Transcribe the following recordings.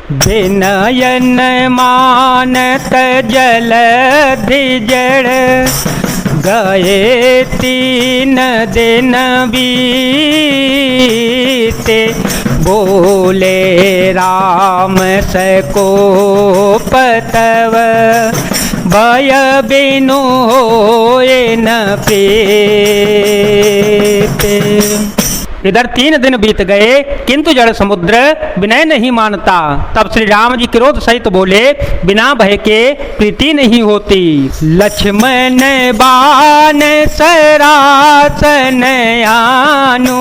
विनयन मानत जलधि जड़, गए 3 दिन बीते। बोले राम सकोप तव, भय बिनु होए न प्रीते। इधर 3 दिन बीत गए किंतु जड़ समुद्र विनय नहीं मानता। तब श्री राम जी क्रोध सहित बोले, बिना भय के प्रीति नहीं होती। लक्ष्मण बाण सरासन आनु,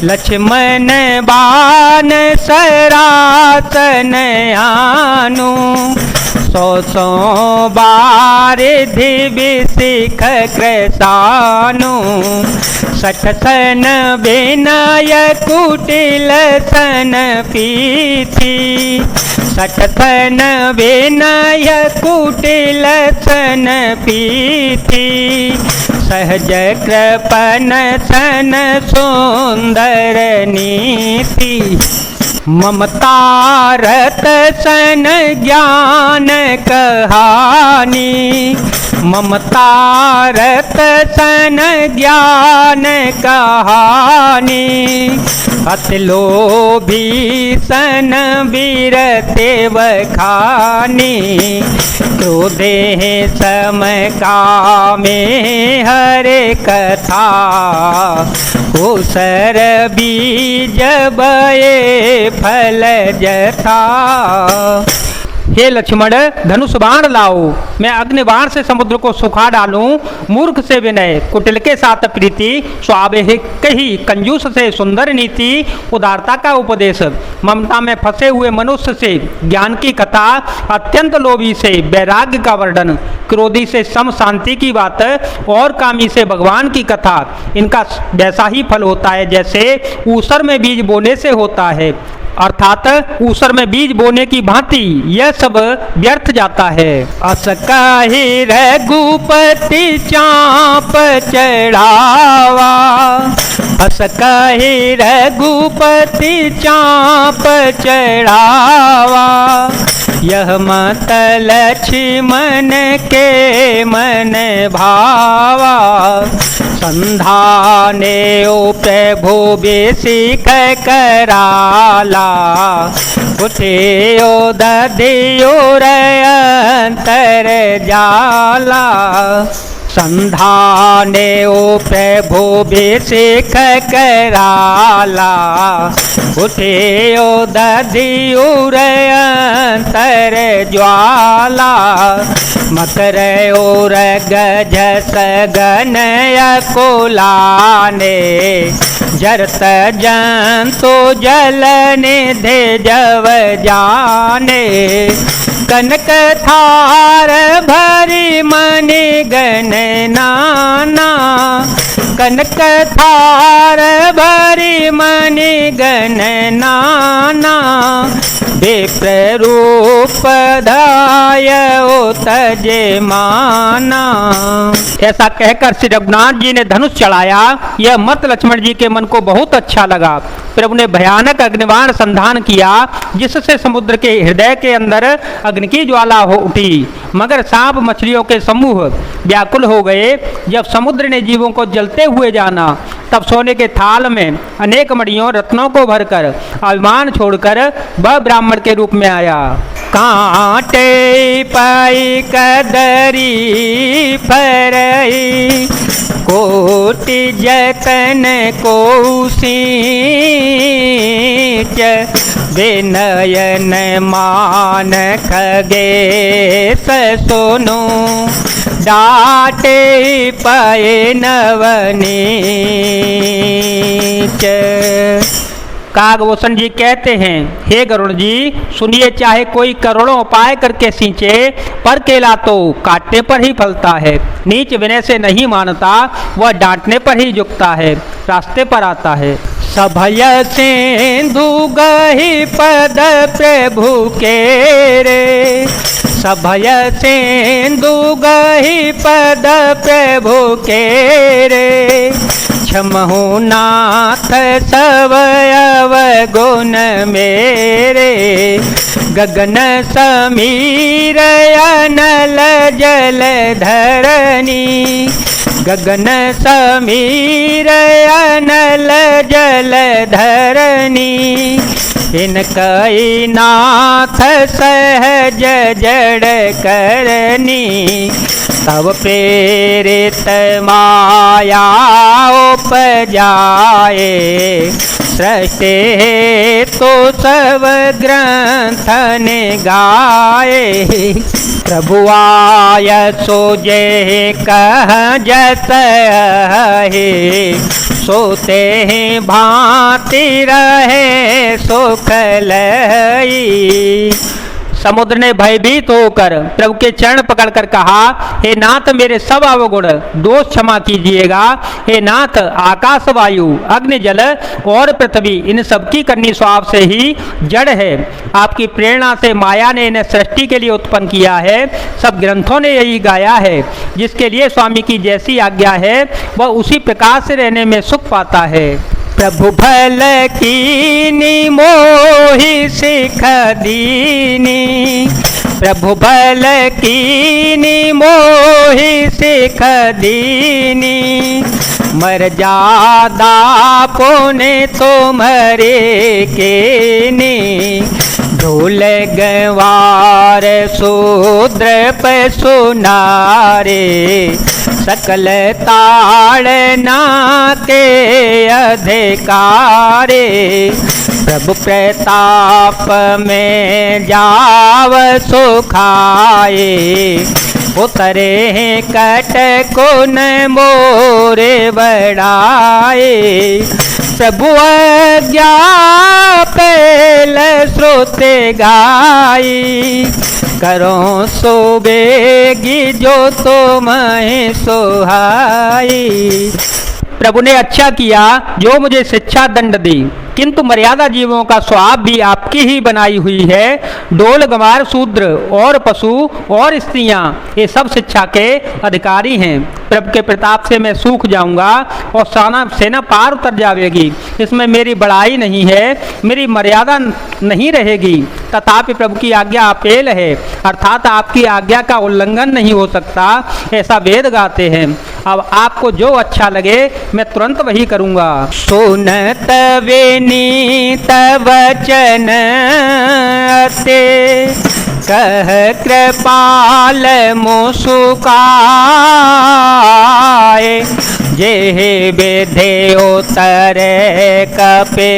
लक्ष्मण बाण सरासन आनु। 100 बारिधि विशिख कृसानु, 60 सन विनय कुटिल सन पीथि। 60 सन विनय कुटिल सन पीथि, सहज कृपन सन सुंदर नीति। ममता रत सन ज्ञान कहानी, ममता रत सन ज्ञान कहानी। अति लोभी सन बीरते बखानी, क्रोधे सम कामे हरे कथा। उसर बीज बये फल जथा। हे लक्ष्मण, धनुष बाण लाओ, मैं अग्नि बाण से समुद्र को सुखा डालूं। मूर्ख से विनय, कुटिल के साथ प्रीति, स्वाभाविक ही कंजूस से सुंदर नीति। उदारता का उपदेश, ममता में फंसे हुए मनुष्य से ज्ञान की कथा। अत्यंत लोभी से वैराग्य का वर्णन, क्रोधी से सम शांति की बात, और कामी से भगवान की कथा। इनका वैसा ही फल होता है जैसे ऊसर में बीज बोने से होता है, अर्थात ऊसर में बीज बोने की भांति यह सब व्यर्थ जाता है। अस कहि रघुपति चाप चढ़ावा, अस कहि रघुपति चाप चढ़ावा। यह मत लक्ष्मण के मन भावा, संधाने ओ प्रभु बेसिक कराला। उठे ओ दधियो अंतर जाला, संधाने ओ प्रभु बेसिक कराला। उठे ओ दधियो अंतर ज्वाला। मकर और गजस गनय कुलाने, जरत जंतु जल निधि जव जाने। कनक थार भरी मणि गण नाना, कनक थार भरी मणि गण नाना। विप्र रूप धाय तजे माना। ऐसा कहकर श्री रघुनाथ जी ने धनुष चढ़ाया। यह मत लक्ष्मण जी के मन को बहुत अच्छा लगा। प्रभु ने भयानक अग्निबाण संधान किया, जिससे समुद्र के हृदय के अंदर अग्नि की ज्वाला हो उठी। मगर सांप मछलियों के समूह व्याकुल हो गए। जब समुद्र ने जीवों को जलते हुए जाना, तब सोने के थाल में अनेक मणियों रत्नों को भरकर अभिमान छोड़कर वह ब्राह्मण के रूप में आया। कांटे पाई कदरी फरई, कोटि जतन को सींच। विनयन मान खगेश सुनो, डाटे पाए नवनीच। कागभूषण जी कहते हैं, हे गरुड़ जी सुनिए, चाहे कोई करोड़ों उपाय करके सींचे, पर केला तो काटने पर ही फलता है। नीच विनय से नहीं मानता, वह डांटने पर ही झुकता है, रास्ते पर आता है। सभय सिंधु गहि पद प्रभु के रे, सभय सिंधु गही पद प्रभु के रे, क्षमहु नाथ सब अवगुण मेरे, गगन समीर अनल जल धरनी, गगन समीर अनल जल धरनी, इनकई नाथ सहज जड़ करनी, तब प्रेरित माया उपजाए, सृष्टि तो सब ग्रंथन गाए, प्रभु आय सो जे कह जस है, सोते हैं भांति रहे सुख लई। समुद्र ने भयभीत होकर प्रभु के चरण पकड़कर कहा, हे नाथ मेरे सब अवगुण दोष क्षमा कीजिएगा। हे नाथ आकाश वायु अग्नि जल और पृथ्वी इन सबकी करनी स्वाभ से ही जड़ है। आपकी प्रेरणा से माया ने इन्हें सृष्टि के लिए उत्पन्न किया है। सब ग्रंथों ने यही गाया है। जिसके लिए स्वामी की जैसी आज्ञा है वह उसी प्रकार से रहने में सुख पाता है। प्रभु भल कीनी मोहि सिख दीनी, प्रभु भल कीनी मोहि सिख दीनी, मर्यादा पुण्य तुम्हारे केनी, ढोल गवार शूद्र पशु नारे, सकल ताड़ना के अधिकारे, प्रभु प्रताप में जाव सुखाए, उतरे कट कुन मोरे बढ़ाए, प्रभु आज्ञा पेल श्रोते गाई, करो सो बेगी जो तुम्हें सोहाई। प्रभु ने अच्छा किया जो मुझे शिक्षा दंड दी, किंतु मर्यादा जीवों का स्वभाव भी आपकी ही बनाई हुई है। डोल गंवार शूद्र और पशु और स्त्रियां ये सब शिक्षा के अधिकारी हैं। प्रभु के प्रताप से मैं सूख जाऊंगा और सेना पार उतर जाएगी। इसमें मेरी बड़ाई नहीं है, मेरी मर्यादा नहीं रहेगी। तथापि प्रभु की आज्ञा अपेल है, अर्थात आपकी आज्ञा का उल्लंघन नहीं हो सकता, ऐसा वेद गाते हैं। अब आपको जो अच्छा लगे मैं तुरंत वही करूंगा। सुनत विनीत वचन ते, कह कृपाल मुस्काए, जे विधे उतरे कपे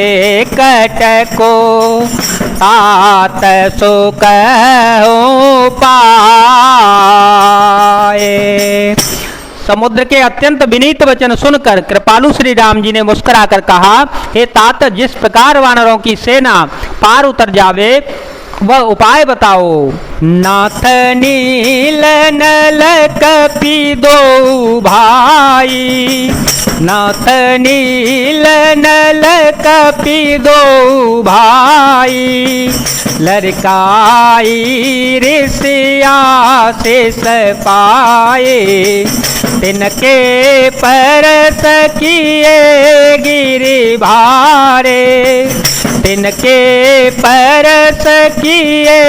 कटको, तात सुख पाए। समुद्र के अत्यंत विनीत वचन सुनकर कृपालु श्री राम जी ने मुस्कुराकर कहा, हे तात, जिस प्रकार वानरों की सेना पार उतर जावे वह उपाय बताओ। नाथ नील नल कपि दो भाई, नाथ नील नल कपि दो भाई, लड़काई ऋषिया से पाए, तिनके पर सकिए गिरि भारे, तिनके पर सकिए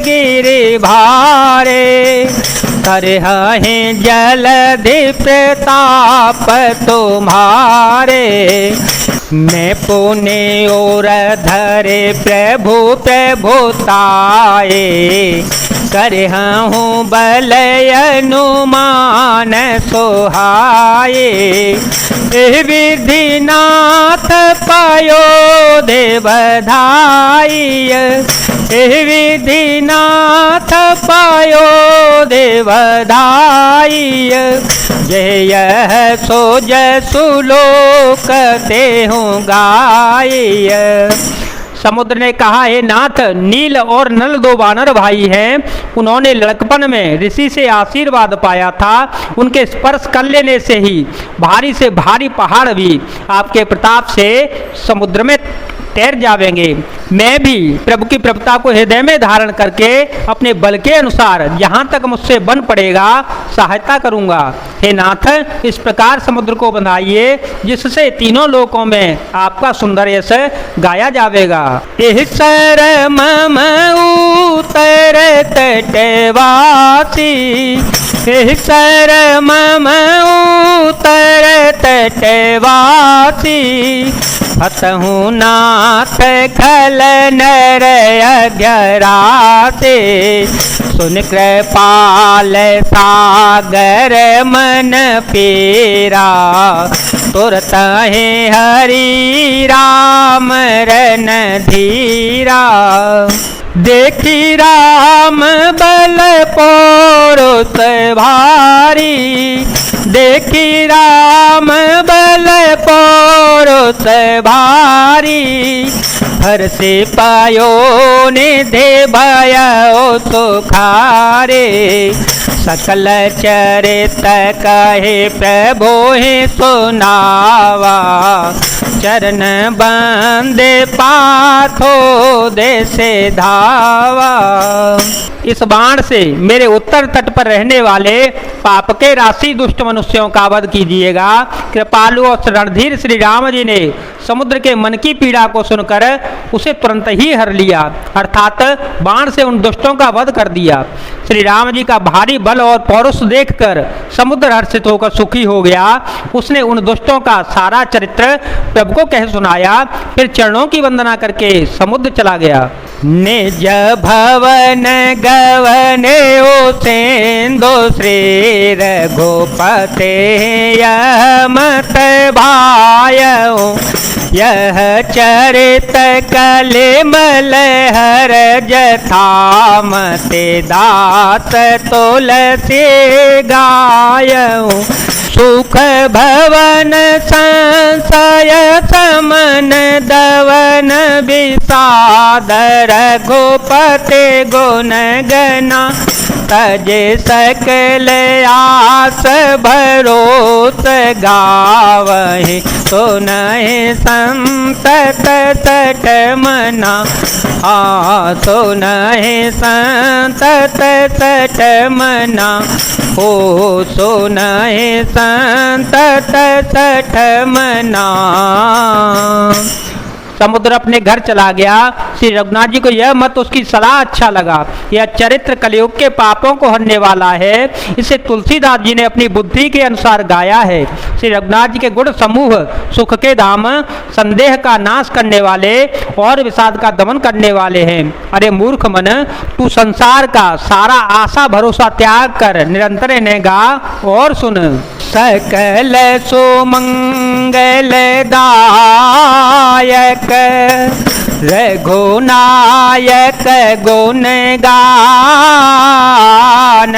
गिरि भारे, करहि जलधि प्रताप तुम्हारे। मैं पुण्य और धरे प्रभु प्रभुताए, करहूँ बल अनुमान सोहाए, विधि नाथ पायो देवधाई, विधि नाथ पायो देवधाई, जय सो जसु लोक ते हूँ गाय। समुद्र ने कहा, हे नाथ, नील और नल दो वानर भाई हैं। उन्होंने लड़कपन में ऋषि से आशीर्वाद पाया था। उनके स्पर्श कर लेने से ही भारी से भारी पहाड़ भी आपके प्रताप से समुद्र में तैर जावेंगे। मैं भी प्रभु की प्रभुता को हृदय में धारण करके अपने बल के अनुसार जहाँ तक मुझसे बन पड़ेगा सहायता करूँगा। हे नाथ, इस प्रकार समुद्र को बंधाइए जिससे तीनों लोकों में आपका सुंदर यश गाया जावेगा। एह शरम उतर तटवासी, एह शरम उतर तटवासी, हतहु नाथ खल नर अज्ञराते, सुन कृपाल सागर मन पीरा, तुरत है हरि राम रन धीरा। देखी राम बल पौरुष भारी, देखी राम बल पौरुष भारी, हर से पायो निधि भयो सुखारे, सकल चरित कहे प्रभु ही सुनावा, चरण बंदे पाथो देसे धावा। इस बाण से मेरे उत्तर तट पर रहने वाले पाप के राशि दुष्ट मनुष्यों का वध कीजिएगा। कृपालु और रणधीर श्री राम जी ने समुद्र के मन की पीड़ा को सुनकर उसे तुरंत ही हर लिया, अर्थात बाण से उन दुष्टों का वध कर दिया। श्री राम जी का भारी बल और पौरुष देखकर समुद्र हर्षित होकर सुखी हो गया। उसने उन दुष्टों का सारा चरित्र प्रभु को कह सुनाया, फिर चरणों की वंदना करके समुद्र चला गया। निज भवन गवने ओ सेंदो श्री रघुपते यमत भायो, यह चरित कलिमल हर जथामते दास तुलसी गायो, सुख भवन संशय समन दवन विषाद, रघुपते गुण गना तजे सकल आस भरोस गावहि, सुनहि संतत सठ मना, सुनहि संतत सठ मना, हो सुनहि संतत सठ मना। समुद्र अपने घर चला गया। श्री रघुनाथ जी को यह मत उसकी सलाह अच्छा लगा। यह चरित्र कलयुग के पापों को हरने वाला है। इसे तुलसीदास जी ने अपनी बुद्धि के अनुसार गाया है। श्री रघुनाथ जी के गुण समूह सुख के धाम, संदेह का नाश करने वाले और विषाद का दमन करने वाले हैं। अरे मूर्ख मन, तू संसार का सारा आशा भरोसा त्याग कर निरंतर इन्हें गा और सुन। सकल सुमंगल दायक रघुनायक गुण गान,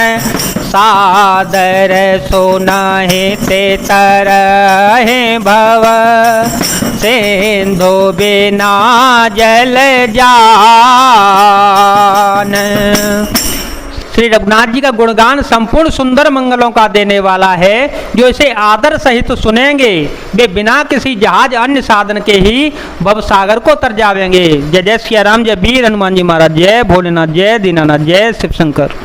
सादर सुनाहि ते तरहि भव, सिंधु बिना जल जान। श्री रघुनाथ जी का गुणगान संपूर्ण सुंदर मंगलों का देने वाला है। जो इसे आदर सहित सुनेंगे वे बिना किसी जहाज अन्य साधन के ही भव सागर को तर जावेंगे। जय जय श्री राम, जय वीर हनुमान जी महाराज, जय भोलेनाथ, जय दीनानाथ, जय शिव शंकर।